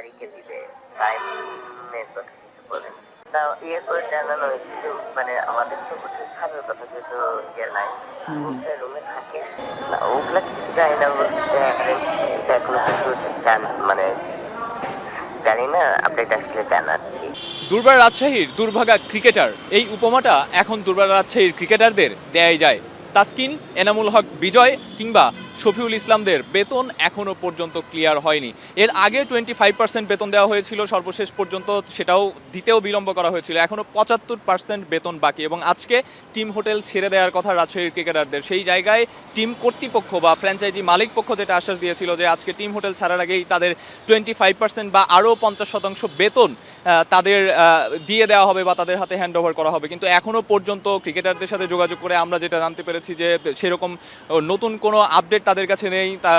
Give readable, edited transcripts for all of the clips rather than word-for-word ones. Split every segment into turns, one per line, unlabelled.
তারিখে দিবে, টাইমের কথা কিছু বলেন। তা ইয়ে করে জানানো হয়েছে যে মানে আমাদের তো হোটেল ছাড়ার কথা, যেহেতু ইয়ে নাই, বলছে রুমে থাকে না, ওগুলা কিছু জানি না, বলছে এখনো কিছু মানে জানি না, আপডেট আসলে জানাচ্ছি।
দুর্বার রাজশাহীর দুর্ভাগা ক্রিকেটার, এই উপমাটা এখন দুর্বার রাজশাহীর ক্রিকেটারদের দেয়াই যায়। তাসকিন, এনামুল হক বিজয় কিংবা শফিউল ইসলামদের বেতন এখনও পর্যন্ত ক্লিয়ার হয়নি। এর আগে 25% বেতন দেওয়া হয়েছিল সর্বশেষ পর্যন্ত, সেটাও দিতেও বিলম্ব করা হয়েছিল। এখনও 75% বেতন বাকি এবং আজকে টিম হোটেল ছেড়ে দেওয়ার কথা রাজশাহীর ক্রিকেটারদের। সেই জায়গায় টিম কর্তৃপক্ষ বা ফ্র্যাঞ্চাইজি মালিক পক্ষ যেটা আশ্বাস দিয়েছিল যে আজকে টিম হোটেল ছাড়ার আগেই তাদের 25% বা আরও 50% বেতন তাদের দিয়ে দেওয়া হবে বা তাদের হাতে হ্যান্ড ওভার করা হবে, কিন্তু এখনও পর্যন্ত ক্রিকেটারদের সাথে যোগাযোগ করে আমরা যেটা জানতে পেরেছি যে সেরকম নতুন কোনো আপডেট তাদের কাছে নেই। তা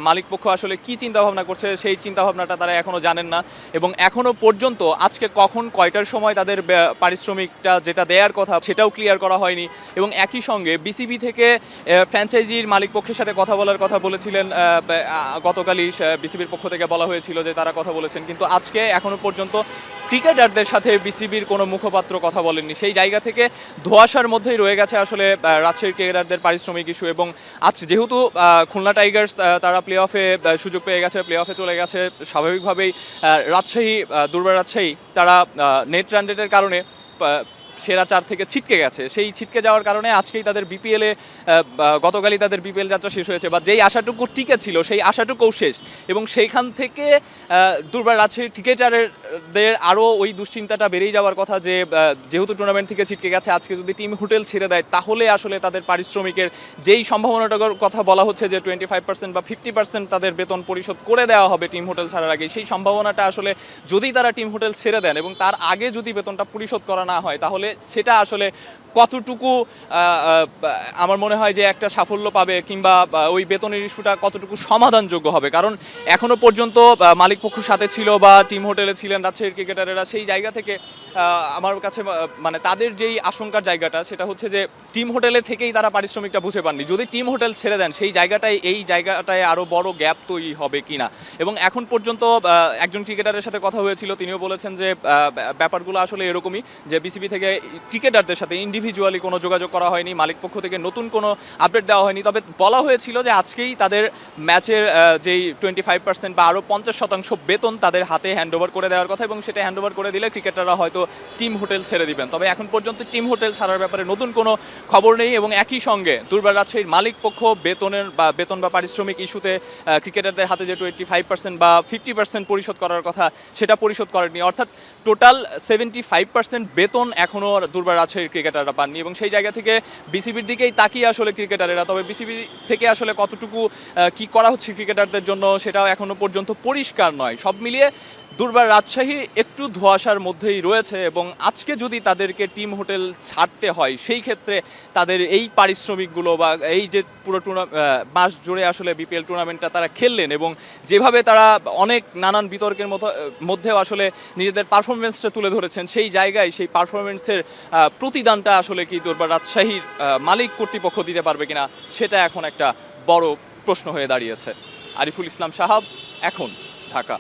মালিকপক্ষ আসলে কি চিন্তাভাবনা করছে সেই চিন্তাভাবনাটা তারা এখনও জানেন না এবং এখনও পর্যন্ত আজকে কখন কয়টার সময় তাদের পারিশ্রমিকটা যেটা দেওয়ার কথা সেটাও ক্লিয়ার করা হয়নি। এবং একই সঙ্গে বিসিবি থেকে ফ্র্যাঞ্চাইজির মালিকপক্ষের সাথে কথা বলার কথা বলেছিলেন, গতকালই বিসিবির পক্ষ থেকে বলা হয়েছিল যে তারা কথা বলেছেন, কিন্তু আজকে এখনও পর্যন্ত ক্রিকেটারদের সাথে বিসিবির কোনো মুখপাত্র কথা বলেননি। সেই জায়গা থেকে ধোঁয়াশার মধ্যেই রয়ে গেছে আসলে রাজশাহীর ক্রিকেটারদের পারিশ্রমিক ইস্যু। এবং আজ যেহেতু খুলনা টাইগার্স তারা প্লে অফে সুযোগ পেয়ে গেছে, প্লে অফে চলে গেছে, স্বাভাবিকভাবেই রাজশাহী দুর্বার রাজশাহী তারা নেট রান রেটের কারণে সেরা 4 থেকে ছিটকে গেছে। সেই ছিটকে যাওয়ার কারণে আজকেই তাদের বিপিএলে গতকালই তাদের বিপিএল যাত্রা শেষ হয়েছে, বা যেই আশাটুকু টিকে ছিল সেই আশাটুকুও শেষ। এবং সেইখান থেকে দুর্বার রাজশাহী ক্রিকেটারদের আরও ওই দুশ্চিন্তাটা বেড়েই যাওয়ার কথা যে যেহেতু টুর্নামেন্ট থেকে ছিটকে গেছে, আজকে যদি টিম হোটেল ছেড়ে দেয় তাহলে আসলে তাদের পারিশ্রমিকের যেই সম্ভাবনাটার কথা বলা হচ্ছে যে 25% বা 50% তাদের বেতন পরিশোধ করে দেওয়া হবে টিম হোটেল ছাড়ার আগে, সেই সম্ভাবনাটা আসলে যদি তারা টিম হোটেল ছেড়ে দেন এবং তার আগে যদি বেতনটা পরিশোধ করা না হয় তাহলে সেটা আসলে কতটুকু আমার মনে হয় যে একটা সাফল্য পাবে কিংবা ওই বেতনের ইস্যুটা কতটুকু সমাধানযোগ্য হবে। কারণ এখনো পর্যন্ত মালিক পক্ষ সাথে ছিল বা টিম হোটেলে ছিলেন রাজশাহীর ক্রিকেটারেরা, সেই জায়গা থেকে আমার কাছে মানে তাদের যেই আশঙ্কার জায়গাটা সেটা হচ্ছে যে টিম হোটেলে থেকেই তারা পারিশ্রমিকটা বুঝে পাননি, যদি টিম হোটেল ছেড়ে দেন সেই জায়গাটায় আরও বড় গ্যাপ তৈরি হবে কিনা। এবং এখন পর্যন্ত একজন ক্রিকেটারের সাথে কথা হয়েছিল, তিনিও বলেছেন যে ব্যাপারগুলো আসলে এরকমই যে বিসিবি থেকে ক্রিকেটারদের সাথে ইন্ডিভিজুয়ালি কোনো যোগাযোগ করা হয়নি, মালিক পক্ষ থেকে নতুন কোনো আপডেট দেওয়া হয়নি। তবে বলা হয়েছিল যে আজকেই তাদের ম্যাচের যেই 25% বা আরও 50% বেতন তাদের হাতে হ্যান্ডওভার করে দেওয়ার কথা, এবং সেটা হ্যান্ডওভার করে দিলে ক্রিকেটাররা হয়তো টিম হোটেল ছেড়ে দিবেন। তবে এখন পর্যন্ত টিম হোটেল ছাড়ার ব্যাপারে নতুন কোনো খবর নেই। এবং একই সঙ্গে দুর্বার রাজশাহীর মালিক পক্ষ বেতন বা পারিশ্রমিক ইস্যুতে ক্রিকেটারদের হাতে যে 25% বা 50% পরিশোধ করার কথা সেটা পরিশোধ করেনি, অর্থাৎ টোটাল 75% বেতন এখনও দুর্বার রাজশাহীর ক্রিকেটাররা পাননি। এবং সেই জায়গা থেকে বিসিবির দিকেই তাকিয়ে আসলে ক্রিকেটারেরা, তবে বিসিবি থেকে আসলে কতটুকু কি করা হচ্ছে ক্রিকেটারদের জন্য সেটাও এখনও পর্যন্ত পরিষ্কার নয়। সব মিলিয়ে দুর্বার রাজশাহী একটু ধোঁয়াশার মধ্যেই রয়েছে এবং আজকে যদি তাদেরকে টিম হোটেল ছাড়তে হয় সেই ক্ষেত্রে তাদের এই পারিশ্রমিকগুলো বা এই যে পুরো মাস জুড়ে আসলে বিপিএল টুর্নামেন্টটা তারা খেললেন এবং যেভাবে তারা অনেক নানান বিতর্কের মধ্যেও আসলে নিজেদের পারফরমেন্সটা তুলে ধরেছেন, সেই জায়গায় সেই পারফরমেন্সের প্রতিদানটা আসলে কি দুর্বার রাজশাহীর মালিক কর্তৃপক্ষ দিতে পারবে কিনা সেটা এখন একটা বড় প্রশ্ন হয়ে দাঁড়িয়েছে। আরিফুল ইসলাম সাহাব, এখন, ঢাকা।